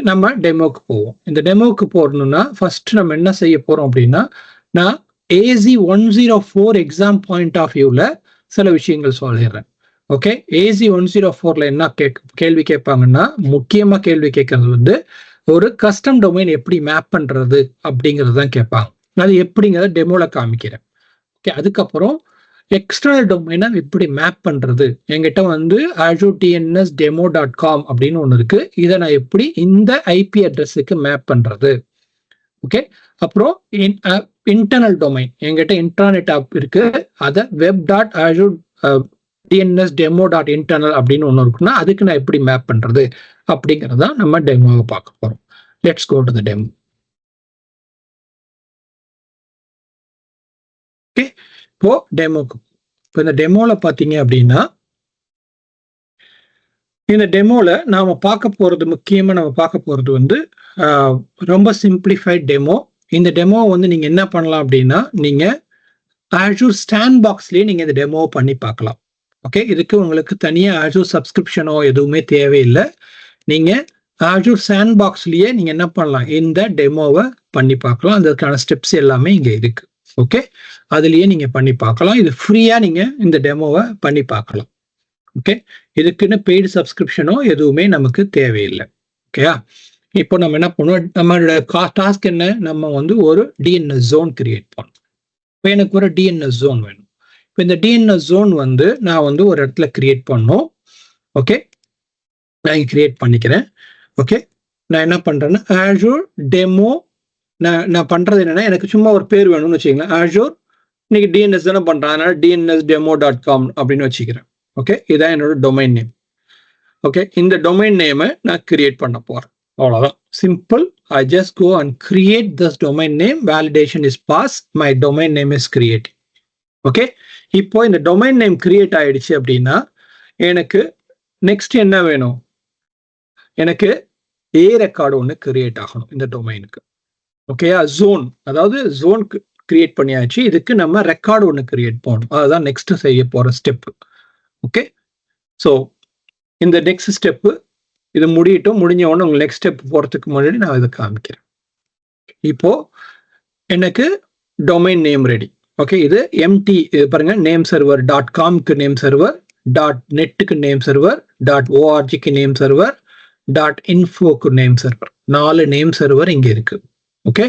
நம்ம டெமோக்கு போவோம். இந்த டெமோக்கு போறணும்னா ஃபர்ஸ்ட் நம்ம என்ன செய்ய போறோம் அப்படின்னா, நான் AZ104 எக்ஸாம் பாயிண்ட் ஆஃப் வியூல சில விஷயங்கள் சொல்லிடுறேன். ஓகே, AZ104ல என்ன கேள்வி கேட்பாங்கன்னா, முக்கியமா கேள்வி கேட்கறது வந்து ஒரு கஸ்டம் டொமைன் எப்படி மேப் பண்றது அப்படிங்கிறது தான் கேட்பாங்க. அது எப்படிங்கிறத டெமோல காமிக்கிறேன். ஓகே, அதுக்கப்புறம் எக்ஸ்டர்னல் டொமைனை எப்படி மேப் பண்றது, என்கிட்ட வந்து azure-dns-demo.com அப்படின்னு ஒன்று இருக்கு. இதை நான் எப்படி இந்த ஐபி அட்ரஸுக்கு மேப் பண்றது. ஓகே, அப்புறம் இன்டர்னல் டொமைன் என்கிட்ட இன்டர்நெட் ஆப் இருக்கு, அதை web.azure-dns-demo.internal அப்படின்னு ஒன்று இருக்குன்னா அதுக்கு நான் எப்படி மேப் பண்றது அப்படிங்கிறத நம்ம டெமோவை பார்க்க போறோம். Let's go to the demo. Okay, இப்போ டெமோக்கு இப்போ இந்த டெமோல பார்த்தீங்க அப்படின்னா, இந்த டெமோல நாம பார்க்க போறது முக்கியமா நம்ம பார்க்க போறது வந்து ரொம்ப சிம்பிளிஃபைட் டெமோ. இந்த டெமோ வந்து நீங்க என்ன பண்ணலாம் அப்படின்னா, நீங்க Azure Sandboxலயே நீங்க இந்த டெமோ பண்ணி பார்க்கலாம். ஓகே, இதுக்கு உங்களுக்கு தனியா Azure சப்ஸ்கிரிப்ஷனோ எதுவுமே தேவையில்லை. நீங்க Azure Sandboxலயே நீங்க என்ன பண்ணலாம், இந்த டெமோவை பண்ணி பார்க்கலாம். அதற்கான ஸ்டெப்ஸ் எல்லாமே இங்க இருக்கு. ஓகே, அதுலயே நீங்க பண்ணி பார்க்கலாம். இது ஃப்ரீயா நீங்க இந்த டெமோவை பண்ணி பார்க்கலாம். ஓகே, இதுக்குன்னு பெய்டு சப்ஸ்கிரிப்ஷனோ எதுவுமே நமக்கு தேவையில்லை. ஓகேயா, இப்போ நம்ம என்ன பண்ணுவோம், நம்மளோட டாஸ்க் என்ன, நம்ம வந்து ஒரு டிஎன்எஸ் ஜோன் கிரியேட் பண்ணணும். இப்போ எனக்கு ஒரு டிஎன்எஸ் ஜோன் வேணும். இப்போ இந்த டிஎன்எஸ் ஜோன் வந்து நான் வந்து ஒரு இடத்துல கிரியேட் பண்ணணும். ஓகே, நான் கிரியேட் பண்ணிக்கிறேன். ஓகே, நான் என்ன பண்றேன்னா Azure டெமோ, நான் பண்றது என்னன்னா, எனக்கு சும்மா ஒரு பேர் வேணும்னு வச்சுக்கோங்களேன். Azure இன்னைக்கு டிஎன்எஸ் தானே பண்றேன், அதனால DNS-demo.com அப்படின்னு வச்சுக்கிறேன். ஓகே, இதான் என்னோட டொமைன் நேம். ஓகே, இந்த டொமைன் நேமை நான் கிரியேட் பண்ண போறேன். அவ்வளவுதான், simple. I just go and create this domain name. Validation is passed. My domain name is created. Okay, இப்போ இந்த டொமைன் நேம் கிரியேட் ஆயிடுச்சு அப்படின்னா எனக்கு நெக்ஸ்ட் என்ன வேணும், எனக்கு ரெக்கார்டு ஒன்று கிரியேட் ஆகணும் இந்த டொமைனுக்கு. ஓகேயா, ஜோன், அதாவது ஜோன் கிரியேட் பண்ணியாச்சு. இதுக்கு நம்ம ரெக்கார்டு ஒன்று கிரியேட் பண்ணணும். அதுதான் நெக்ஸ்ட் செய்ய போற ஸ்டெப். ஓகே, ஸோ இந்த நெக்ஸ்ட் ஸ்டெப்பு இது முடியட்டும். முடிஞ்ச உடனே உங்களுக்கு நெக்ஸ்ட் ஸ்டெப் போறதுக்கு முன்னாடி நான் இதை காமிக்கிறேன். இப்போ எனக்கு டொமைன் நேம் ரெடி. ஓகே, இது எம்டி, இது பாருங்க, நேம் சர்வர் .comக்கு நேம் சர்வர், .netக்கு நேம் சர்வர், .orgக்கு நேம் சர்வர், .infoக்கு நேம் சர்வர், 4 நேம் சர்வர் இங்க இருக்கு. ஓகே,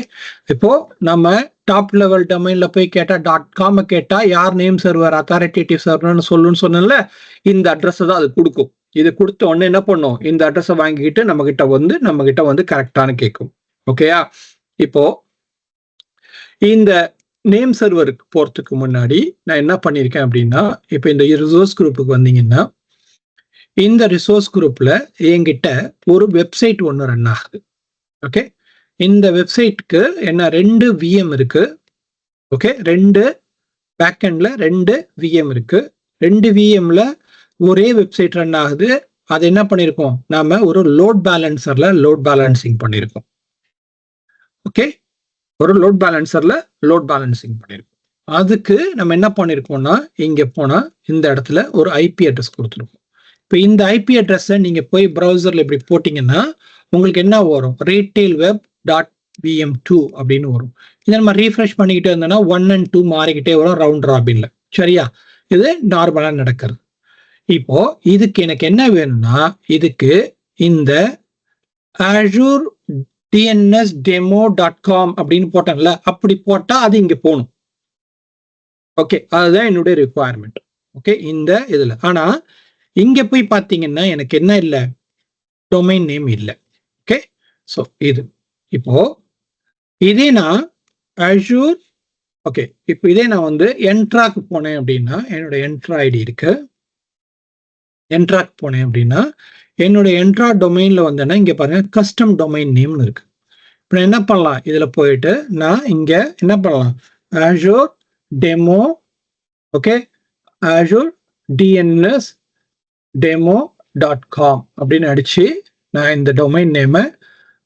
இப்போ நம்ம டாப் லெவல் டொமைன்ல போய் கேட்டா .com கேட்டா யார் நேம் சர்வர் அத்தாரிட்டேட்டிவ் சர்வர்னு சொல்லுன்னு சொன்னேன்ல, இந்த அட்ரஸ் தான் அது கொடுக்கும். இது கொடுத்த உடனே என்ன பண்ணும், இந்த அட்ரஸை வாங்கிக்கிட்டு நம்ம கிட்ட வந்து கரெக்டானு கேட்கும். ஓகேயா, இப்போ இந்த நேம் சர்வருக்கு போறதுக்கு முன்னாடி நான் என்ன பண்ணியிருக்கேன் அப்படின்னா, இப்போ இந்த ரிசோர்ஸ் குரூப்புக்கு வந்தீங்கன்னா, இந்த ரிசோர்ஸ் குரூப்ல என்கிட்ட ஒரு வெப்சைட் ஒன்று ரன் ஆகுது. ஓகே, இந்த வெப்சைட்டுக்கு என்ன 2 VM இருக்கு. ஓகே, 2 பேக்எண்ட்ல 2 VM இருக்கு. 2 VMல ஒரே வெப்சைட் ரன் ஆகுது. அது என்ன பண்ணிருக்கோம், நாம ஒரு லோட் பேலன்சர்ல லோட் பேலன்சிங் பண்ணிருக்கோம். ஓகே, ஒரு லோட் பேலன்சர்ல லோட் பேலன்சிங் பண்ணிருக்கோம். அதுக்கு நம்ம என்ன பண்ணிருக்கோம்னா, இங்க போனா இந்த இடத்துல ஒரு ஐபி அட்ரஸ் கொடுத்துருக்கோம். இப்போ இந்த ஐபி அட்ரஸை நீங்க போய் ப்ரௌசர்ல இப்படி போட்டீங்கன்னா உங்களுக்கு என்ன வரும், retailweb.vm2 அப்படின்னு வரும். இதை நம்ம ரீஃப்ரெஷ் பண்ணிக்கிட்டே இருந்தோம்னா 1 and 2 மாறிக்கிட்டே வரும் ரவுண்ட் ராபின்ல. சரியா, இது நார்மலா நடக்கிறது. இப்போ இதுக்கு எனக்கு என்ன வேணும்னா, இதுக்கு இந்த azure-dns-demo.com அப்படின்னு போட்டேன்ல, அப்படி போட்டா அது இங்க போகணும். ஓகே, அதுதான் என்னுடைய ரிக்குவயர்மெண்ட். ஓகே, இந்த இதுல ஆனா இங்க போய் பாத்தீங்கன்னா எனக்கு என்ன இல்லை, டொமைன் நேம் இல்லை. ஓகே, ஸோ இது இப்போ இதே நான் Azure, ஓகே, இப்போ இதே நான் வந்து என்ட்ராக்கு போனேன் அப்படின்னா, என்னோட என்ட்ரா ஐடி இருக்கு. என்ட்ராக்கு போனேன் அப்படின்னா என்னோட என்ட்ரா டொமைன்ல வந்தேன்னா இங்க பாருங்க கஸ்டம் டொமைன் நேம்னு இருக்கு. இப்போ என்ன பண்ணலாம், இதுல போயிட்டு நான் இங்க என்ன பண்ணலாம், Azure demo, okay, Azure DNS-demo.com அப்படின்னு அடிச்சு நான் இந்த டொமைன் நேமை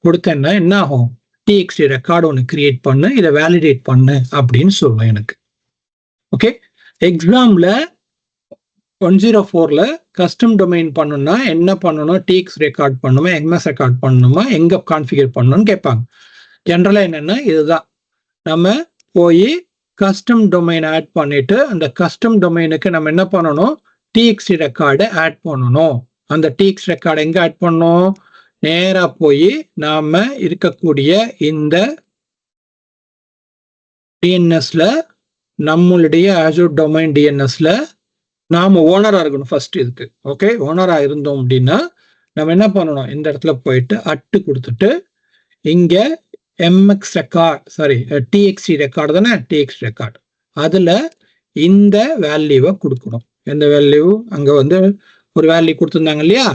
கொடுத்தேன்னா என்ன ஆகும், TXT ரெக்கார்டு ஒன்று கிரியேட் பண்ணு, இதை வேலிடேட் பண்ணு அப்படின்னு சொல்லுவேன் எனக்கு. ஓகே, எக்ஸாம்ல 104ல கஸ்டம் டொமைன் பண்ணணும்னா என்ன பண்ணணும்? டிஎக்ஸ் ரெக்கார்ட் பண்ணணுமா, எம்எஸ் ரெக்கார்ட் பண்ணணுமா, எங்க கான்ஃபிகர் பண்ணணும்னு கேட்பாங்க. ஜென்ரலா என்னன்னா இதுதான், நம்ம போய் கஸ்டம் டொமைன் ஆட் பண்ணிட்டு அந்த கஸ்டம் டொமைனுக்கு நம்ம என்ன பண்ணணும்? டிஎக்ஸ்டி ரெக்கார்டை ஆட் பண்ணணும். அந்த டிஎக்ஸ் ரெக்கார்டு எங்க ஆட் பண்ணணும்? நேரா போய் நாம இருக்கக்கூடிய இந்த டிஎன்எஸ்ல, நம்மளுடைய Azure டொமைன் டிஎன்எஸ்ல நாம ஓனரா இருக்கணும் ஃபர்ஸ்ட் இதுக்கு. ஓகே, ஓனரா இருந்தோம் அப்படின்னா நம்ம என்ன பண்ணணும்? இந்த இடத்துல போயிட்டு அட்டு கொடுத்துட்டு இங்க MX record, sorry TXT record தானே, டிஎக்ஸ்டி ரெக்கார்டு, அதுல இந்த வேல்யூவை கொடுக்கணும். எந்த வேல்யூ? அங்க வந்து ஒரு வேல்யூ கொடுத்துருந்தாங்க இல்லையா,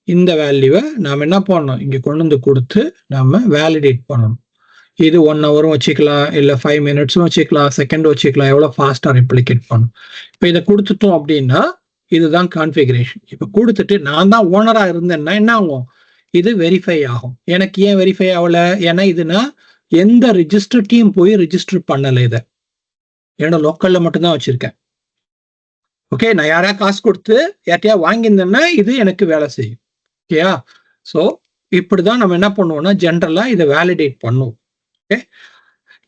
இந்த வேல்யூவை நாம என்ன பண்ணணும்? இங்க கொண்டு வந்து கொடுத்து நாம வேலிடேட் பண்ணணும். இது 1 ஹவரும் வச்சுக்கலாம், இல்லை 5 மினிட்ஸும் வச்சுக்கலாம், செகண்ட் வச்சுக்கலாம், எவ்வளோ ஃபாஸ்ட்டாக ரெப்ளிகேட் பண்ணும். இப்போ இதை கொடுத்துட்டோம் அப்படின்னா இதுதான் கான்ஃபிகரேஷன். இப்போ கொடுத்துட்டு நான் தான் ஓனராக இருந்தேன்னா என்ன ஆகும்? இது வெரிஃபை ஆகும். எனக்கு ஏன் வெரிஃபை ஆகலை? ஏன்னா இதுனா எந்த ரிஜிஸ்டர்ட்டையும் போய் ரிஜிஸ்டர் பண்ணலை. இதை என்னோட லோக்கலில் மட்டும்தான் வச்சுருக்கேன். ஓகே, நான் யாரையா காசு கொடுத்து யார்ட்டையா வாங்கியிருந்தேன்னா இது எனக்கு வேலை செய்யும். ஓகேயா? ஸோ இப்படிதான் நம்ம என்ன பண்ணுவோம்னா ஜென்ரலாக இதை வேலிடேட் பண்ணுவோம்.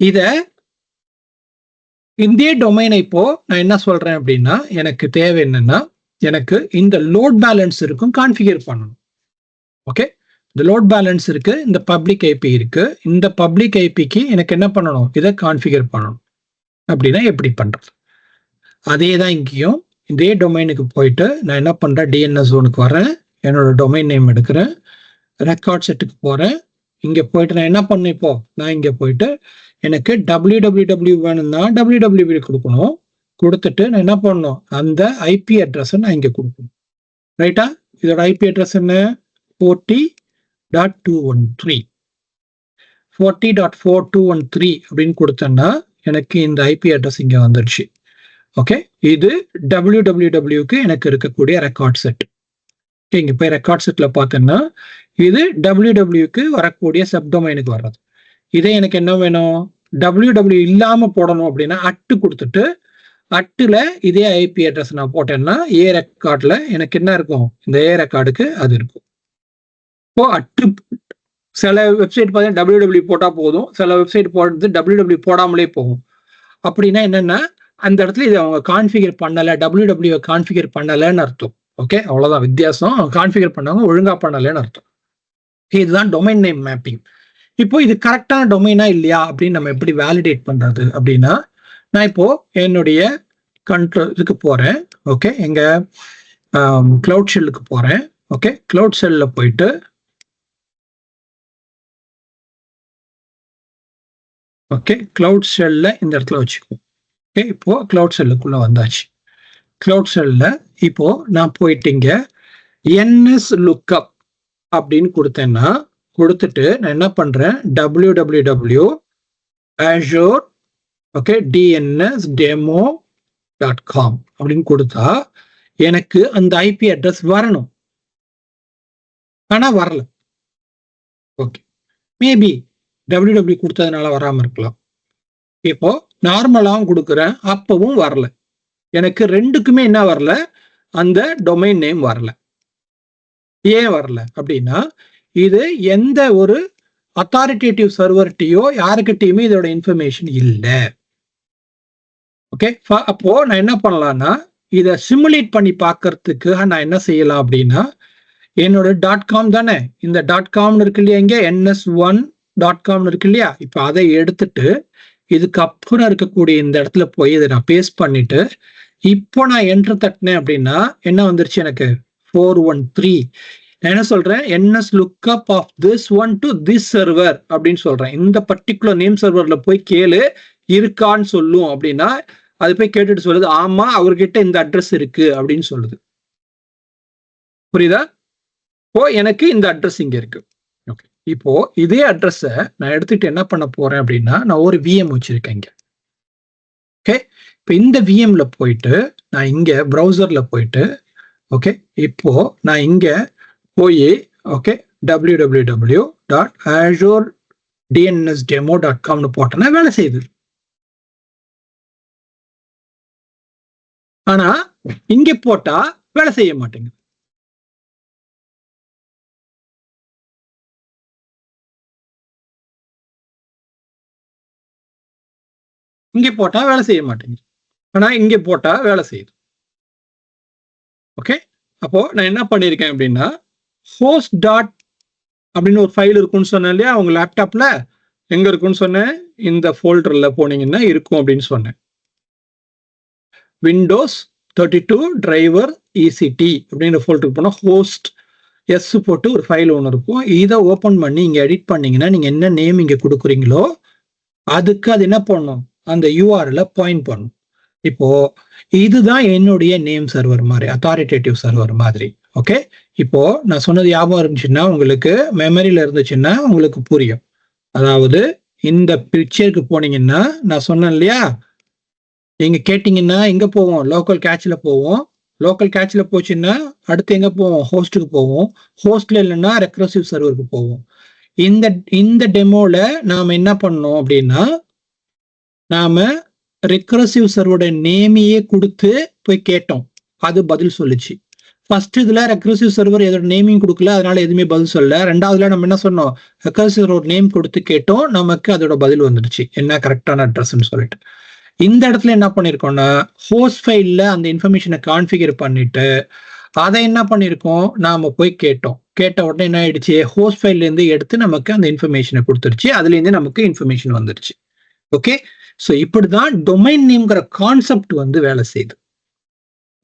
இத இந்த டொமைனை இப்போ நான் என்ன சொல்றேன் அப்படின்னா, எனக்கு தேவை என்னன்னா, எனக்கு இந்த லோட் பேலன்ஸ் இருக்கும் கான்ஃபிகர் பண்ணணும். ஓகே, இந்த லோட் பேலன்ஸ் இருக்கு, இந்த பப்ளிக் ஐபி இருக்கு. இந்த பப்ளிக் ஐபிக்கு எனக்கு என்ன பண்ணணும்? இதை கான்ஃபிகர் பண்ணணும். அப்படின்னா எப்படி பண்றது? அதே தான் இங்கேயும் இதே டொமைனுக்கு போயிட்டு நான் என்ன பண்றேன்? டிஎன்எஸ் ஜோனுக்கு வரேன், என்னோட டொமைன் நேம் எடுக்கிறேன், ரெக்கார்ட் செட்டுக்கு போறேன். இங்க போயிட்டு நான் என்ன பண்ணேன்? இப்போ நான் இங்க போயிட்டு எனக்கு www வேணும்னா www கொடுக்கணும். கொடுத்துட்டு நான் என்ன பண்ணணும்? அந்த ஐபி அட்ரஸ் நான் இங்க கொடுக்கணும். ரைட்டா? இதோட ஐபி அட்ரஸ் என்ன? 40.213 40.4213 அப்படின்னு கொடுத்தேன்னா எனக்கு இந்த ஐபி அட்ரஸ் இங்க வந்துடுச்சு. ஓகே, இது www-க்கு எனக்கு இருக்கக்கூடிய ரெக்கார்ட் செட். இங்க போய் ரெக்கார்ட் செட்ல பார்த்தேன்னா இது www-க்கு வரக்கூடிய சப்டொமைனுக்கு வர்றது. இதே எனக்கு என்ன வேணும்? www இல்லாம போடணும் அப்படின்னா அட்டு கொடுத்துட்டு அட்டுல இதே ஐபி அட்ரஸ் நான் போட்டேன்னா ஏ ரெக்கார்ட்ல எனக்கு என்ன இருக்கும்? இந்த ஏ ரெக்கார்டுக்கு அது இருக்கும். இப்போ அட்டு சில வெப்சைட் பார்த்தீங்கன்னா www போட்டா போதும், சில வெப்சைட் போடுறது www போடாமலே போகும். அப்படின்னா என்னன்னா அந்த இடத்துல இதை அவங்க கான்ஃபிகர் பண்ணல, www கான்ஃபிகர் பண்ணலன்னு அர்த்தம். ஓகே, அவ்வளவுதான் வித்தியாசம். கான்ஃபிகர் பண்ணாங்க, ஒழுங்கா பண்ணலன்னு அர்த்தம். இதுதான் டொமைன் நேம் மேப்பிங். இப்போ இது கரெக்டான டொமைனா இல்லையா அப்படின்னு நம்ம எப்படி வேலிடேட் பண்றது அப்படின்னா, நான் இப்போ என்னுடைய கண்ட்ரோல் இதுக்கு போறேன். ஓகே, எங்க கிளவுட் ஷெல்லுக்கு போறேன். ஓகே, கிளவுட் ஷெல்ல போயிட்டு ஓகே கிளவுட் ஷெல்ல இந்த இடத்துல வச்சுக்குவோம். ஓகே, இப்போ கிளவுட் ஷெல்லுக்குள்ள வந்தாச்சு. கிளவுட் ஷெல்ல இப்போ நான் போயிட்டீங்க என்எஸ் லுக்அப் அப்படின்னு கொடுத்தேன்னா, கொடுத்துட்டு நான் என்ன பண்றேன்? www azure ஓகே dnsdemo.com அப்படின்னு கொடுத்தா எனக்கு அந்த ஐபி அட்ரஸ் வரணும். ஆனா வரல. ஓகே, மேபி www கொடுத்ததுனால வராம இருக்கலாம். இப்போ நார்மலாவும் கொடுக்குறேன், அப்பவும் வரல. எனக்கு ரெண்டுக்குமே என்ன வரல? அந்த டொமைன் நேம் வரல. ஏன் வரல அப்படின்னா இது எந்த ஒரு அத்தாரிட்டேட்டிவ் சர்வர்ட்டையோ யாருக்கிட்டையுமே இதோட இன்ஃபர்மேஷன் இல்லை. ஓகே, அப்போ நான் என்ன பண்ணலாம்னா இதை சிமுலேட் பண்ணி பார்க்கறதுக்கு நான் என்ன செய்யலாம் அப்படின்னா, என்னோட .com தானே, இந்த .comனு இருக்கு இல்லையா, இங்க ns1.com இருக்கு இல்லையா, இப்போ அதை எடுத்துட்டு இதுக்கு அப்புறம் இருக்கக்கூடிய இந்த இடத்துல போய் இதை நான் பேஸ்ட் பண்ணிட்டு இப்போ நான் என்டர் தட்டினேன் அப்படின்னா என்ன வந்துருச்சு? எனக்கு 413. நான் என்ன சொல்றேன்? NS lookup of this one to this server அப்படின்னு சொல்றேன். இந்த பர்டிகுலர் நேம் சர்வர்ல போய் கேளு இருக்கான்னு சொல்லும் அப்படின்னா அது போய் கேட்டுட்டு சொல்லுது ஆமா அவர்கிட்ட இந்த அட்ரஸ் இருக்கு அப்படின்னு சொல்லுது. புரியுதா? இப்போ எனக்கு இந்த அட்ரஸ் இங்க இருக்கு. ஓகே, இப்போ இதே அட்ரஸை நான் எடுத்துட்டு என்ன பண்ண போறேன் அப்படின்னா, நான் ஒரு விஎம் வச்சிருக்கேன் இங்க. ஓகே, இப்போ இந்த விஎம்ல போயிட்டு நான் இங்க ப்ரௌசர்ல போயிட்டு ஓகே, இப்போ நான் இங்க போய் ஓகே www.azure-dnsdemo.com போட்டேன்னா வேலை செய்யுது. ஆனா இங்க போட்டா வேலை செய்ய மாட்டேங்குது. இங்க போட்டா வேலை செய்ய மாட்டேங்குது. ஆனா இங்க போட்டா வேலை செய்யுது. ஓகே, அப்போ நான் என்ன பண்ணிருக்கேன் அப்படின்னா, ஹோஸ்ட் டாட் அப்படின்னு ஒரு ஃபைல் இருக்குன்னு சொன்னேன் இல்லையா உங்க லேப்டாப்ல. எங்க இருக்குன்னு சொன்னேன், இந்த ஃபோல்டர்ல போனீங்கன்னா இருக்கும் அப்படின்னு சொன்னேன். விண்டோஸ் 32 டிரைவர் இசிடி அப்படின்ற ஃபோல்டருக்கு போனா ஹோஸ்ட் எஸ் போட்டு ஒரு ஃபைல் ஒன்று இருக்கும். இதை ஓப்பன் பண்ணி இங்க எடிட் பண்ணீங்கன்னா நீங்க என்ன நேம் இங்க கொடுக்குறீங்களோ அதுக்கு அது என்ன பண்ணும், அந்த யூஆர்எல் பாயிண்ட் பண்ணும். இப்போ இதுதான் என்னுடைய நேம் சர்வர் மாதிரி, அத்தாரிட்டேட்டிவ் சர்வர் மாதிரி. ஓகே, இப்போ நான் சொன்னது ஞாபகம் இருந்துச்சுன்னா உங்களுக்கு, மெமரியில இருந்துச்சுன்னா உங்களுக்கு புரியும். அதாவது இந்த பிக்சருக்கு போனீங்கன்னா நான் சொன்னேன் இல்லையா, நீங்க கேட்டீங்கன்னா எங்க போவோம், லோக்கல் கேட்ச்ல போவோம். லோக்கல் கேட்ச்ல போச்சுன்னா அடுத்து எங்க போவோம், ஹோஸ்ட்டுக்கு போவோம். ஹோஸ்ட்ல இல்லைன்னா ரெக்ரசிவ் சர்வருக்கு போவோம். இந்த டெமோல நாம என்ன பண்ணோம் அப்படின்னா, நாம ரெக்ரசிவ் சர்வரோட நேமையே கொடுத்து போய் கேட்டோம், அது பதில் சொல்லுச்சு. ஃபர்ஸ்ட் இதுல ரெக்ரசிவ் சர்வர் எதோட நேமிங் கொடுக்கல, அதனால எதுவுமே பதில் சொல்லல. ரெண்டாவதுல நம்ம என்ன சொன்னோம், ரெக்ரசிவ் சர்வர் நேம் கொடுத்து கேட்டோம், நமக்கு அதோட பதில் வந்துடுச்சு, என்ன கரெக்டான அட்ரஸ்ன்னு சொல்லிட்டு. இந்த இடத்துல என்ன பண்ணிருக்கோம்னா, ஹோஸ்ட் ஃபைல்ல அந்த இன்ஃபர்மேஷனை கான்ஃபிகர் பண்ணிட்டு அதை என்ன பண்ணிருக்கோம், நாம போய் கேட்டோம். கேட்ட உடனே என்ன ஆயிடுச்சு, ஹோஸ்ட் ஃபைல்ல இருந்து எடுத்து நமக்கு அந்த இன்ஃபர்மேஷனை கொடுத்துருச்சு. அதுல இருந்து நமக்கு இன்ஃபர்மேஷன் வந்துருச்சு. ஓகே, ஸோ இப்படிதான் டொமைன் நேம்ங்கிற கான்செப்ட் வந்து வேலை செய்யுது.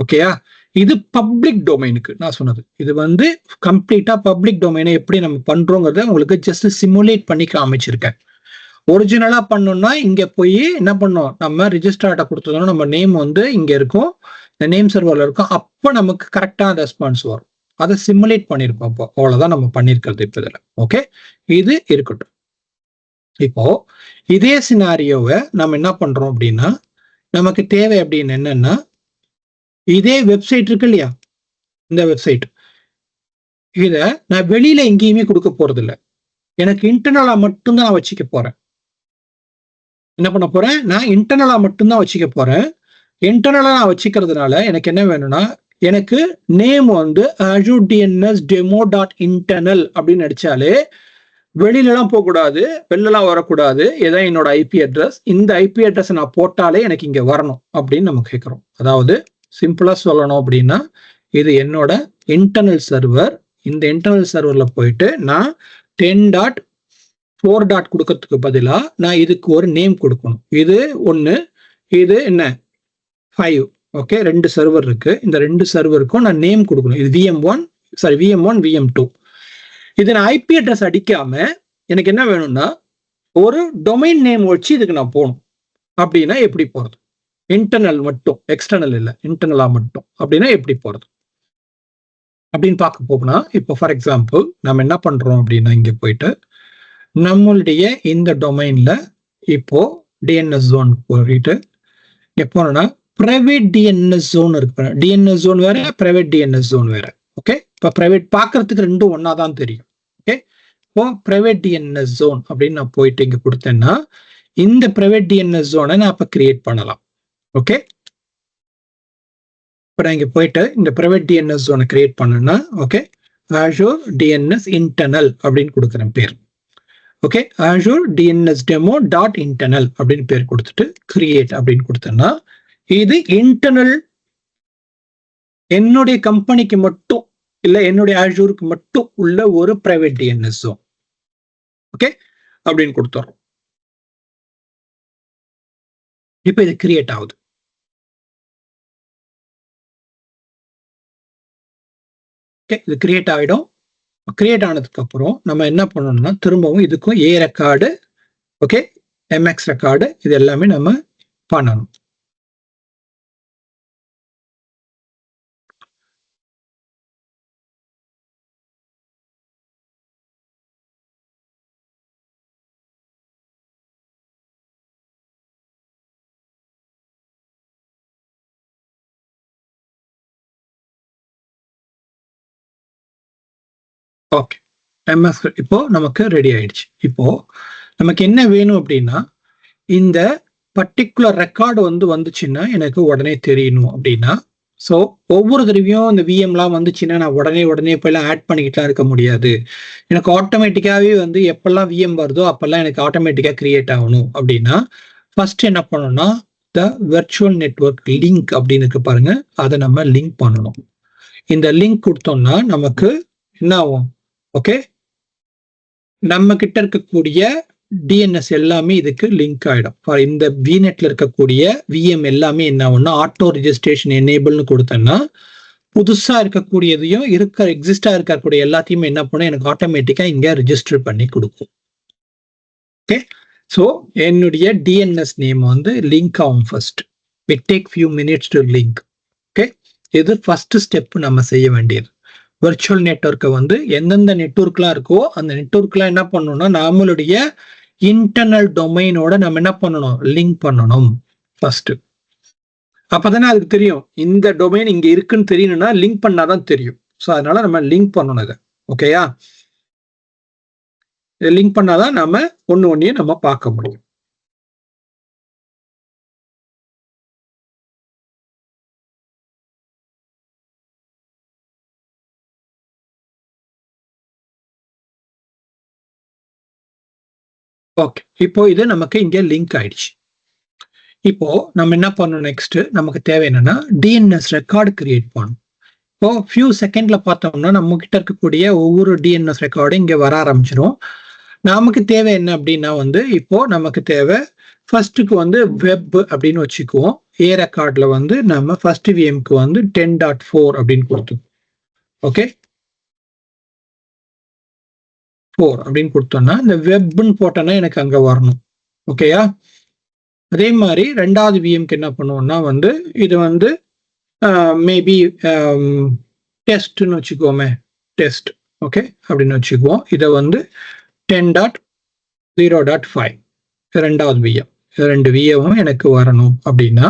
ஓகேயா, இது பப்ளிக் டொமைனுக்கு நான் சொன்னது. இது வந்து கம்ப்ளீட்டா பப்ளிக் டொமைனை எப்படி நம்ம பண்றோங்கிறத உங்களுக்கு ஜஸ்ட் சிமுலேட் பண்ணி காமிச்சிருக்கேன். ஒரிஜினலா பண்ணோம்னா இங்க போய் என்ன பண்ணோம், நம்ம ரிஜிஸ்டர்ட்ட கொடுத்தோம்னா நம்ம நேம் வந்து இங்க இருக்கும், இந்த நேம் சர்வர்ல இருக்கும். அப்போ நமக்கு கரெக்டான ரெஸ்பான்ஸ் வரும். அதை சிமுலேட் பண்ணிருப்போம். அப்போ அவ்வளவுதான் நம்ம பண்ணிருக்கிறது இப்ப இதுல. ஓகே, இது இருக்கட்டும். இப்போ இதே சினாரியோவை நம்ம என்ன பண்றோம் அப்படின்னா, நமக்கு தேவை அப்படின்னு என்னன்னா, இதே வெப்சைட் இருக்கு இல்லையா, இந்த வெப்சைட், இத நான் வெளியில எங்கேயுமே கொடுக்க போறது இல்லை. எனக்கு இன்டர்னலா மட்டும்தான் நான் வச்சுக்க போறேன். என்ன பண்ண போறேன், நான் இன்டர்னலா மட்டும்தான் வச்சுக்க போறேன். இன்டர்னலா நான் வச்சுக்கிறதுனால எனக்கு என்ன வேணும்னா, எனக்கு நேம் வந்து azure dns demo.internal அப்படின்னு அடிச்சாலே வெளியிலலாம் போகக்கூடாது, வெளிலலாம் வரக்கூடாது. இதான் என்னோட ஐபி அட்ரஸ். இந்த ஐபி அட்ரஸ் நான் போட்டாலே எனக்கு இங்க வரணும் அப்படின்னு நம்ம கேட்கிறோம். அதாவது சிம்பிளா சொல்லணும் அப்படின்னா, இது என்னோட இன்டர்னல் சர்வர். இந்த இன்டர்னல் சர்வர்ல போயிட்டு நான் 10.4. கொடுக்கறதுக்கு பதிலா நான் இதுக்கு ஒரு நேம் கொடுக்கணும். இது 1, இது என்ன 5. ஓகே, 2 சர்வர் இருக்கு. இந்த 2 சர்வருக்கும் நான் நேம் கொடுக்கணும். இது VM1, VM2. இது நான் ஐபி அட்ரஸ் அடிக்காம எனக்கு என்ன வேணும்னா, ஒரு டொமைன் நேம் வச்சு இதுக்கு நான் போகணும். அப்படின்னா எப்படி போறது, இன்டர்னல் மட்டும், எக்ஸ்டர்னல் இல்லை, இன்டர்னலா மட்டும் அப்படின்னா எப்படி போறது அப்படின்னு பார்க்க போனா, இப்போ ஃபார் எக்ஸாம்பிள் நம்ம என்ன பண்றோம் அப்படின்னா, இங்க போயிட்டு நம்மளுடைய இந்த டொமைன்ல இப்போ டிஎன்எஸ் ஜோன் போயிட்டு இங்க போனோம்னா பிரைவேட் டிஎன்எஸ் ஜோன் இருக்கு. டிஎன்எஸ் ஜோன் வேற, பிரைவேட் டிஎன்எஸ் ஜோன் வேற. ஓகே, இப்போ பிரைவேட் பார்க்கறதுக்கு ரெண்டும் ஒன்னா தான் தெரியும். ஓகே, இப்போ பிரைவேட் டிஎன்எஸ் ஜோன் அப்படின்னு நான் போயிட்டு இங்க கொடுத்தேன்னா, இந்த பிரைவேட் டிஎன்எஸ் ஜோனை நான் இப்ப கிரியேட் பண்ணலாம். ஓகே, இப்போ நான் இங்க போயிட்டு இந்த பிரைவேட் டிஎன்எஸ் ஜோனை கிரியேட் பண்ணேன்னா, ஓகே, azure dns internal அப்படின்னு கொடுக்குறேன் பேர். ஓகே, azure dns demo.internal அப்படின்னு பேர் கொடுத்துட்டு கிரியேட் அப்படின்னு கொடுத்தேன்னா, இது இன்டர்னல் என்னுடைய கம்பெனிக்கு மட்டும் இல்ல, என்னுடைய ஆஷூருக்கு மட்டும் உள்ள ஒரு பிரைவேட் டிஎன்எஸ் ஜோன். ஓகே, அப்படின்னு கொடுத்துறோம். இப்ப இது கிரியேட் ஆகுது. ஓகே, இது கிரியேட் ஆகிடும். கிரியேட் ஆனதுக்கு அப்புறம் நம்ம என்ன பண்ணணும்னா, திரும்பவும் இதுக்கும் ஏ ரெக்கார்டு, ஓகே, எம்எக்ஸ் ரெக்கார்டு, இது எல்லாமே நம்ம பண்ணணும். ஓகே, எம்எஸ் இப்போ நமக்கு ரெடி ஆயிடுச்சு. இப்போ நமக்கு என்ன வேணும் அப்படின்னா, இந்த பர்டிகுலர் ரெக்கார்டு வந்துச்சுன்னா எனக்கு உடனே தெரியணும் அப்படின்னா, ஸோ ஒவ்வொரு தடவையும் இந்த விஎம்லாம் வந்துச்சுன்னா நான் உடனே போயெல்லாம் ஆட் பண்ணிக்கிட்டுலாம் இருக்க முடியாது. எனக்கு ஆட்டோமேட்டிக்காவே வந்து எப்பெல்லாம் விஎம் வருதோ அப்பெல்லாம் எனக்கு ஆட்டோமேட்டிக்கா கிரியேட் ஆகணும் அப்படின்னா ஃபர்ஸ்ட் என்ன பண்ணணும்னா த வெர்ச்சுவல் நெட்வொர்க் லிங்க் அப்படின்னு இருக்கு பாருங்க, அதை நம்ம லிங்க் பண்ணணும். இந்த லிங்க் கொடுத்தோம்னா நமக்கு என்ன ஆகும்? ஓகே, நம்ம கிட்ட இருக்கக்கூடிய டிஎன்எஸ் எல்லாமே இதுக்கு லிங்க் ஆயிடும். இந்த விநெட்ல இருக்கக்கூடிய விஎம் எல்லாமே என்ன ஆகும்னா ஆட்டோ ரெஜிஸ்ட்ரேஷன் எனேபிள்னு கொடுத்தேன்னா புதுசா இருக்கக்கூடியதையும் எக்ஸிஸ்டா இருக்கக்கூடிய எல்லாத்தையுமே என்ன பண்ணும், எனக்கு ஆட்டோமேட்டிக்கா இங்க ரெஜிஸ்டர் பண்ணி கொடுக்கும். ஓகே, ஸோ என்னுடைய டிஎன்எஸ் நேம் வந்து லிங்க் ஆகும். First it take few minutes to link. Okay, இது ஃபர்ஸ்ட் ஸ்டெப் நம்ம செய்ய வேண்டியது. வெர்ச்சுவல் நெட்வொர்க்கை வந்து எந்தெந்த நெட்வொர்க்லாம் இருக்கோ அந்த நெட்வொர்க்லாம் என்ன பண்ணணும்னா நம்மளுடைய இன்டர்னல் டொமைனோட நம்ம என்ன பண்ணணும், லிங்க் பண்ணணும் ஃபர்ஸ்ட். அப்பதானே அதுக்கு தெரியும் இந்த டொமைன் இங்க இருக்குன்னு தெரியணும்னா லிங்க் பண்ணாதான் தெரியும். ஸோ அதனால நம்ம லிங்க் பண்ணணும் இதை. ஓகேயா, லிங்க் பண்ணாதான் நம்ம ஒன்னையும் நம்ம பார்க்க முடியும். ஓகே, இப்போ இது நமக்கு இங்க லிங்க் ஆயிடுச்சு. இப்போ நம்ம என்ன பண்ணணும், நெக்ஸ்ட் நமக்கு தேவை என்னன்னா டிஎன்எஸ் ரெக்கார்டு கிரியேட் பண்ணணும். இப்போ ஃபியூ செகண்ட்ல பார்த்தோம்னா நம்ம கிட்ட இருக்கக்கூடிய ஒவ்வொரு டிஎன்எஸ் ரெக்கார்டும் இங்க வர ஆரம்பிச்சிடும். நமக்கு தேவை என்ன அப்படின்னா வந்து இப்போ நமக்கு தேவை ஃபர்ஸ்ட்டுக்கு வந்து வெப் அப்படின்னு வச்சுக்குவோம். ஏ ரெக்கார்ட்ல வந்து நம்ம ஃபர்ஸ்ட் விஎம்க்கு வந்து 10.4 அப்படின்னு கொடுத்தோம். ஓகே, 4 அப்படின்னு கொடுத்தோம்னா இந்த வெப்னு போட்டோன்னா எனக்கு அங்க வரணும். ஓகேயா, அதே மாதிரி ரெண்டாவது விஎம்க்கு என்ன பண்ணுவோம்னா வந்து இது வந்து மேபி டெஸ்ட்னு வச்சுக்கோமே, டெஸ்ட். ஓகே அப்படின்னு வச்சுக்குவோம். இதை வந்து 10.0.5 ரெண்டாவது விஎம். ரெண்டு விஎமும் எனக்கு வரணும் அப்படின்னா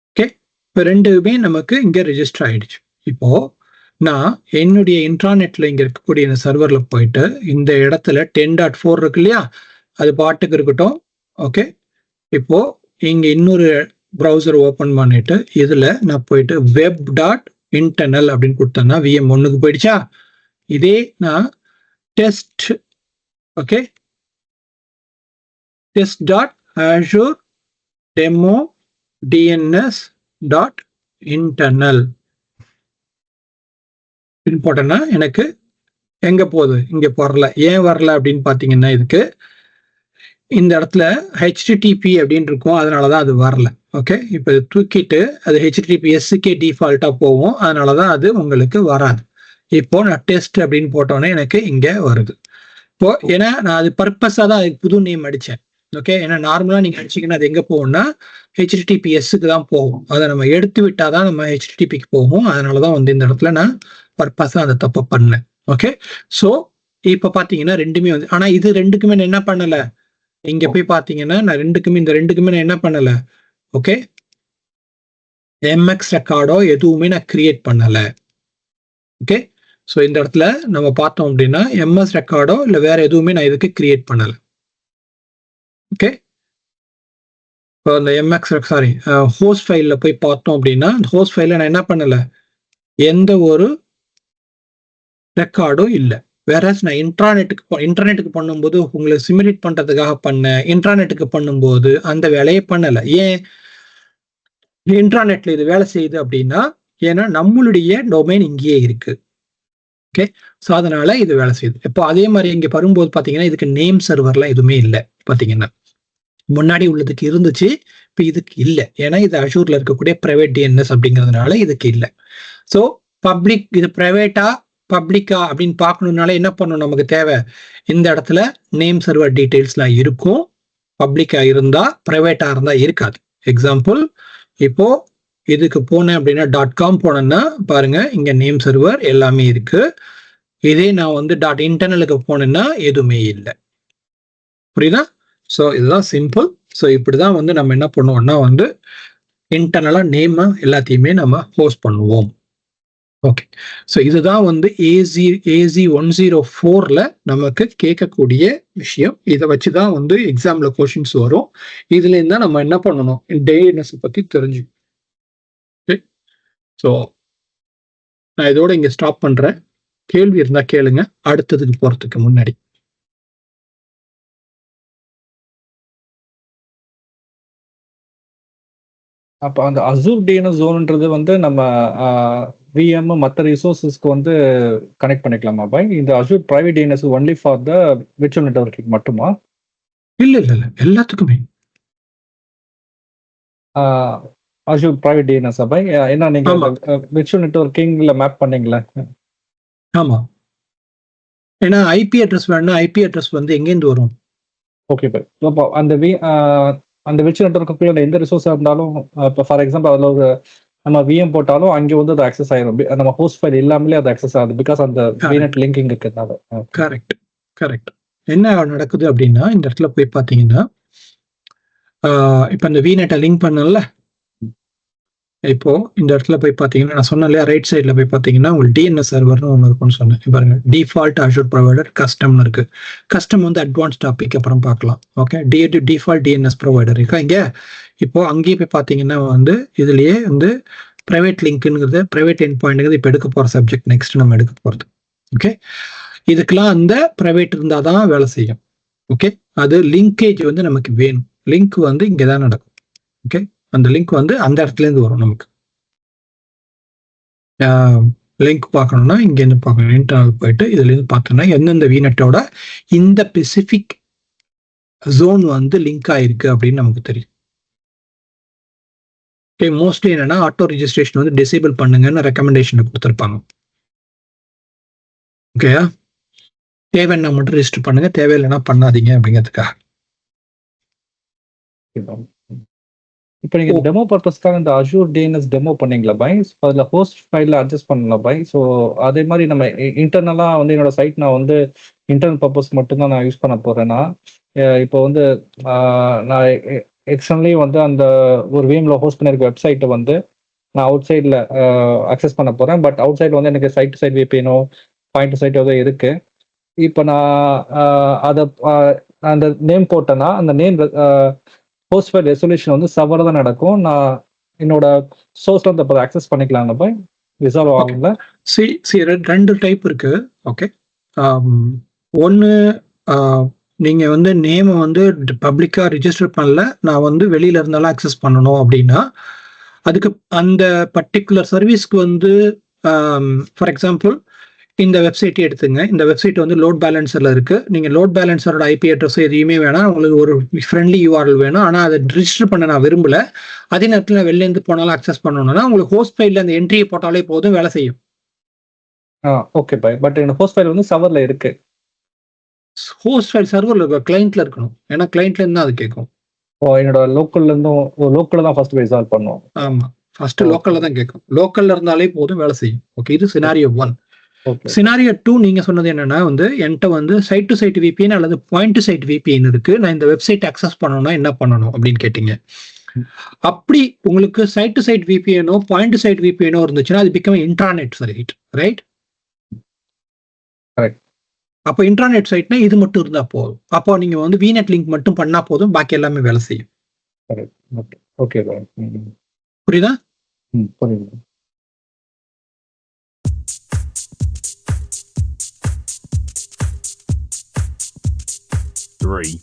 ஓகே, இப்போ ரெண்டுமே நமக்கு இங்க ரெஜிஸ்டர் ஆயிடுச்சு. இப்போ நான் என்னுடைய இன்ட்ராநெட்ல இங்க இருக்கக்கூடிய இந்த சர்வர்ல போயிட்டு இந்த இடத்துல 10.4 இருக்கு இல்லையா, அது பாட்டுக்கு இருக்கட்டும். ஓகே, இப்போ இங்க இன்னொரு ப்ரௌசர் ஓபன் பண்ணிட்டு இதுல நான் போயிட்டு web.internal அப்படின்னு கொடுத்தேன்னா விஎம் 1க்கு போயிடுச்சா. இதே நான் test okay test.azure demo dns.internal போட்டேன்னா எனக்கு எங்க போகுது, இங்க வரல. ஏன் வரல அப்படின்னு பாத்தீங்கன்னா இதுக்கு இந்த இடத்துல HTTP அப்படின்னு இருக்கும், அதனாலதான் அது வரல. ஓகே, இப்போ தூக்கிட்டு அது HTTPSக்கே டிஃபால்ட்டா போகும், அதனாலதான் அது உங்களுக்கு வராது. இப்போ நான் டெஸ்ட் அப்படின்னு போட்டோன்னே எனக்கு இங்க வருது. இப்போ ஏன்னா நான் அது பர்பஸா தான் அதுக்கு புது நேம் அடிச்சேன். ஓகே, ஏன்னா நார்மலா நீங்க அடிச்சீங்கன்னா அது எங்க போகும்னா HTTPSக்கு தான் போகும். அதை நம்ம எடுத்து விட்டாதான் நம்ம HTTPக்கு போகும். அதனாலதான் வந்து இந்த இடத்துல நான் பர்பஸா அதை தப்பு பண்ணேன். ஓகே, ஸோ இப்ப பாத்தீங்கன்னா ரெண்டுமே வந்து, ஆனா இது ரெண்டுக்குமே நான் என்ன பண்ணல, இங்க போய் பாத்தீங்கன்னா நான் இந்த ரெண்டுக்குமே நான் என்ன பண்ணல. ஓகே, MX ரெக்கார்டோ எதுவுமே நான் கிரியேட் பண்ணல. ஓகே, ஸோ இந்த இடத்துல நம்ம பார்த்தோம் அப்படின்னா MS ரெக்கார்டோ இல்லை வேற எதுவுமே நான் இதுக்கு கிரியேட் பண்ணல. ஓகே, இப்போ இந்த ஹோஸ்ட் ஃபைல்ல போய் பார்த்தோம் அப்படின்னா ஹோஸ்ட் ஃபைல்ல நான் என்ன பண்ணல, எந்த ஒரு ரெக்கார்டும் இல்லை. வேற நான் இன்டர்நெட்டுக்கு பண்ணும்போது உங்களை சிமுலேட் பண்றதுக்காக பண்ணேன். இன்டர்நெட்டுக்கு பண்ணும்போது அந்த வேலையை பண்ணல. ஏன் இன்டர்நெட்ல இது வேலை செய்யுது அப்படின்னா ஏன்னா நம்மளுடைய டொமைன் இங்கேயே இருக்கு. ஓகே, ஸோ அதனால இது வேலை செய்யுது. இப்போ அதே மாதிரி இங்க வரும்போது பாத்தீங்கன்னா இதுக்கு நேம் சர்வர்லாம் எதுவுமே இல்லை. பாத்தீங்கன்னா முன்னாடி உள்ளதுக்கு இருந்துச்சு, இப்போ இதுக்கு இல்லை. ஏன்னா இது அஷூர்ல இருக்கக்கூடிய பிரைவேட் டிஎன்எஸ் அப்படிங்கிறதுனால இதுக்கு இல்லை. ஸோ பப்ளிக், இது பிரைவேட்டா பப்ளிக்கா அப்படின்னு பார்க்கணும்னால என்ன பண்ணணும், நமக்கு தேவை இந்த இடத்துல நேம் சர்வர் டீடைல்ஸ்லாம் இருக்கும். பப்ளிக்கா இருந்தா பிரைவேட்டா இருந்தா இருக்காது. எக்ஸாம்பிள் இப்போ இதுக்கு போனேன் அப்படின்னா .com போனேன்னா பாருங்க இங்க நேம் சர்வர் எல்லாமே இருக்கு. இதே நான் வந்து .internalக்கு போனேன்னா எதுவுமே இல்லை. புரியுதா? ஸோ இதுதான் சிம்பிள். ஸோ இப்படிதான் வந்து நம்ம என்ன பண்ணுவோம்னா வந்து இன்டர்னலா நேம் எல்லாத்தையுமே நம்ம ஹோஸ்ட் பண்ணுவோம். ஓகே. ஸோ இதுதான் வந்து ஏசி 104ல நமக்கு கேட்கக்கூடிய விஷயம். இதை வச்சு தான் வந்து எக்ஸாம்ல கொஷின்ஸ் வரும். இதுல இருந்தா நம்ம என்ன பண்ணணும், டேனஸ் பத்தி தெரிஞ்சுக்கணும். ஓகே. ஸோ நான் இதோட இங்க ஸ்டாப் பண்றேன். கேள்வி இருந்தா கேளுங்க அடுத்ததுக்கு போறதுக்கு முன்னாடி. அப்போ அந்த அசூர் டிஎன்எஸ் ஜோன்ன்றது வந்து நம்ம விஎம் மற்ற ரிசோர்ஸஸ்க்கு வந்து கனெக்ட் பண்ணிக்கலாமா பாய்? இந்த Azure private DNS only for the virtual networking மட்டுமா? இல்ல எல்லாத்துக்குமே. அசூர் பிரைவேட் டிஎன்எஸ் பாய், ஏன்னா நீங்க விர்ச்சுவல் நெட்வொர்க்கிங்ல மேப் பண்ணீங்களா? ஆமா. ஏன்னா ஐபி அட்ரஸ் வேணும்னா ஐபி அட்ரஸ் வந்து எங்கேருந்து வரும்? Okay bye. அப்போ அந்த விர்ச்சுவல் நெட்வொர்க்குள்ள எந்த ரிசோர்ஸாக இருந்தாலும், இப்போ ஃபார் எக்ஸாம்பிள் அதில் ஒரு நம்ம விஎம் போட்டாலும் அங்கே வந்து அது அக்சஸ் ஆயிரும். நம்ம ஹோஸ்ட் ஃபைல் இல்லாமலே அது அக்சஸ் ஆகுது, பிகாஸ் அந்த விநெட் லிங்கிங் இருக்கிறதுனால. கரெக்ட். என்ன நடக்குது அப்படின்னா, இந்த இடத்துல போய் பார்த்தீங்கன்னா, இப்போ இந்த விநெட்டை லிங்க் பண்ணல, இப்போ இந்த இடத்துல போய் பார்த்தீங்கன்னா, நான் சொன்னேன் இல்லையா, ரைட் சைடில் போய் பார்த்தீங்கன்னா உங்களுக்கு டிஎன்எஸ் சர்வர்னு ஒன்று இருக்கும்னு சொன்னேன். பாருங்க, டிஃபால்ட் அஷூர் ப்ரொவைடர் கஸ்டம்னு இருக்கு. கஸ்டம் வந்து அட்வான்ஸ் டாபிக் அப்புறம் பார்க்கலாம். ஓகே, டிஃபால்ட் டிஎன்எஸ் ப்ரொவைடர் இருக்கா இங்கே. இப்போ அங்கேயே போய் பார்த்தீங்கன்னா வந்து இதுலயே வந்து பிரைவேட் லிங்க்ங்கிறது, பிரைவேட் எண்ட் பாயிண்ட்ங்கிறது இப்போ எடுக்க போகிற சப்ஜெக்ட் நெக்ஸ்ட் நம்ம எடுக்க போகிறது. ஓகே, இதுக்கெல்லாம் அந்த பிரைவேட் இருந்தால் தான் வேலை செய்யும். ஓகே, அது லிங்கேஜ் வந்து நமக்கு வேணும். லிங்க் வந்து இங்கே தான் நடக்கும். ஓகே, அந்த லிங்க் வந்து அந்த இடத்துல இருந்து வரும். நமக்கு லிங்க் பார்க்கணும்னா இங்க இருந்து பார்க்கணும். இன்டர்னல் போயிட்டு இதுல இருந்து பார்த்தோம்னா எந்தெந்த விநெட்டோட இந்த ஸ்பெசிபிக் ஜோன் வந்து லிங்க் ஆயிருக்கு அப்படின்னு நமக்கு தெரியும். ஓகே, மோஸ்ட்லி என்னன்னா ஆட்டோ ரெஜிஸ்ட்ரேஷன் வந்து டிசேபிள் பண்ணுங்கன்னு ரெக்கமெண்டேஷன் கொடுத்துருப்பாங்க. ஓகேயா, தேவைன்னா மட்டும் ரெஜிஸ்டர் பண்ணுங்க, தேவையில்லைன்னா பண்ணாதீங்க அப்படிங்கிறதுக்காக. இப்போ நீங்க டெமோ பர்பஸ்க்காக இந்த அஷூர் டிஎன்எஸ் டெமோ பண்ணீங்களா பை? அதில் ஹோஸ்ட் ஃபைலில் அட்ஜஸ்ட் பண்ணலாம் பை. ஸோ அதே மாதிரி நம்ம இன்டர்னலாக வந்து என்னோட சைட் நான் வந்து இன்டர்னல் பர்பஸ் மட்டும்தான் நான் யூஸ் பண்ண போறேன்னா, இப்போ வந்து நான் எக்ஸ்டர்னலி வந்து அந்த ஒரு விஎம்ல ஹோஸ்ட் பண்ணியிருக்க வெப்சைட்டை வந்து நான் அவுட் சைடில் அக்சஸ் பண்ண போறேன். பட் அவுட் சைடில் வந்து எனக்கு சைட் டு சைட் விபிஎனோ பாயிண்ட் டு சைட் ஏதோ இருக்கு. இப்போ நான் அதை அந்த நேம் போட்டேன்னா அந்த நேம் ஹோஸ்ட் ஃபைல் ரெசல்யூஷன் வந்து சர்வர் தான் நடக்கும். நான் என்னோட சோர்ஸ்ல வந்து அப்போ அக்சஸ் பண்ணிக்கலாங்க பாய், ரிசால்வ் ஆகும்ல? ரெண்டு டைப் இருக்கு. ஓகே, ஒன்று நீங்க வந்து நேமை வந்து பப்ளிக்கா ரிஜிஸ்டர் பண்ணல, நான் வந்து வெளியில இருந்தாலும் அக்சஸ் பண்ணணும் அப்படின்னா அதுக்கு அந்த பர்டிகுலர் சர்வீஸ்க்கு வந்து ஃபார் எக்ஸாம்பிள் இந்த வெப்சைட்டே எடுத்துங்க. இந்த வெப்சைட் வந்து லோட் பேலன்சர்ல இருக்கு. நீங்க லோட் பேலன்சரோட ஐபி அட்ரஸ் எதுவுமே வேணாம், உங்களுக்கு ஒரு ஃப்ரெண்ட்லி யூஆர்எல் வேணும். ஆனா அதை ரிஜிஸ்டர் பண்ண நான் விரும்பல, அதே நேரத்தில் நான் வெளில இருந்து போனாலும் அக்சஸ் பண்ணணும்னா உங்களுக்கு ஹோஸ்ட் ஃபைல்ல அந்த என்ட்ரியை போட்டாலே போதும், வேலை செய்யும். Okay bye. பட் என்னோட ஹோஸ்ட் ஃபைல் வந்து சர்வர்ல இருக்கு. ஹோஸ்ட் ஃபைல் சர்வர்ல கிளைண்ட்ல இருக்கணும், ஏன்னா கிளைண்ட்ல இருந்து அது கேட்கும். என்னோட லோக்கல்ல இருந்தும் லோக்கல்ல தான் ஃபர்ஸ்ட் ரிசால்வ் பண்ணுவோம். ஆமா, ஃபர்ஸ்ட் லோக்கல்ல தான் கேட்கும். லோக்கல்ல இருந்தாலே போதும், வேலை செய்யும். ஓகே, இது சினாரியோ 1. சினாரியோ 2 நீங்க சொன்னது என்னன்னா வந்து என்கிட்ட வந்து சைட் டு சைட் விபிஎன் அல்லது பாயிண்ட் டு சைட் விபிஎன் இருக்கு, நான் இந்த வெப்சைட் அக்சஸ் பண்ணணும்னா என்ன பண்ணணும் அப்படின்னு கேட்டீங்க. அப்படி உங்களுக்கு சைட் டு சைட் விபிஎனோ பாயிண்ட் டு சைட் விபிஎனோ இருந்துச்சுன்னா அது பிகம் இன்ட்ராநெட் சைட், ரைட்? அப்போ இன்ட்ராநெட் சைட்னா இது மட்டும் இருந்தா போதும். அப்போ நீங்க வந்து விநெட் லிங்க் மட்டும் பண்ணா போதும், பாக்கி எல்லாமே வேலை செய்யும். ஓகே, புரியுதா? புரியுது. 3